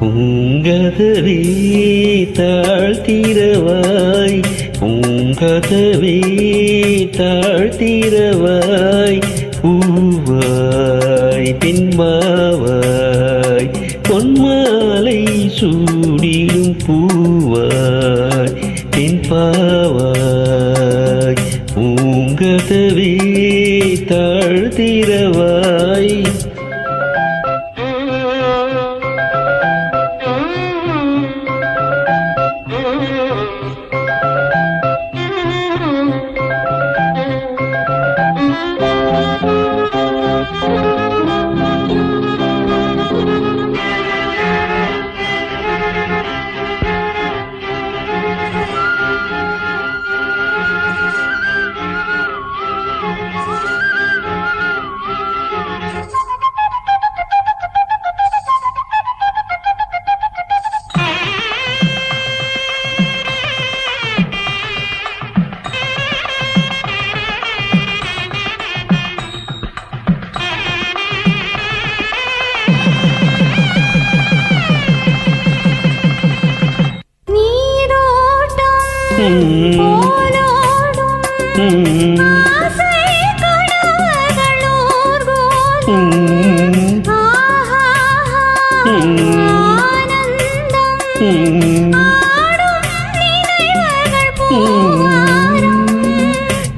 பூங்கதவே தாழ்த்திரவாய், பூங்கதவே தாழ்த்திரவாய், பூவாய் பின்பாவாய் பொன்மாலை சூடிடும் பூவாய் பின்பாவாய், பூங்கதவே தாழ்த்திரவாய்.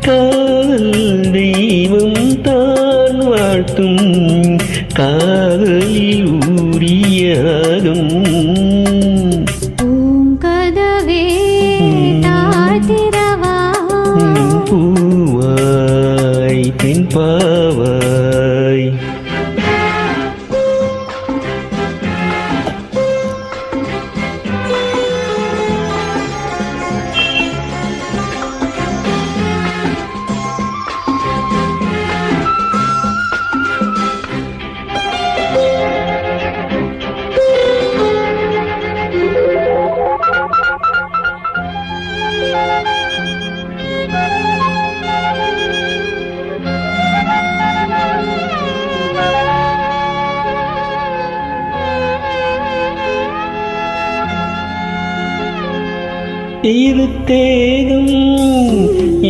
காதல் தெய்வம் தான் வாழ்த்தும் காதலில் ஊறியாகும் பூங்கதவே தாழ்த்திரவாய், பூவாய் பின்பாவாய். இருத்தேகம்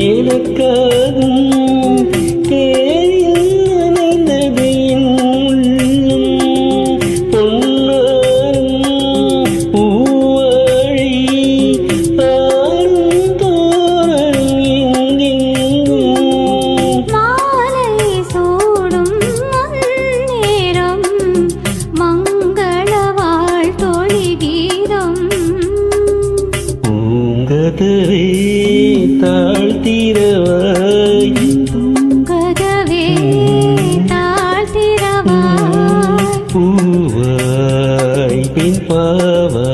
எனக்காகும் தேரில் நனைந்தது என் உள்ளம், பொன்னாரும் பூவாழி ஆறும் தோறும் எங்கெங்கும் மாலை சூடும் முன்னேரம் மங்கள வாழ்த்தொழி கீதம். பூங்கதவே தாழ்த்திரவாய், பூங்கதவே தாழ்த்திரவாய், பூவாய் பின்பாவாய்.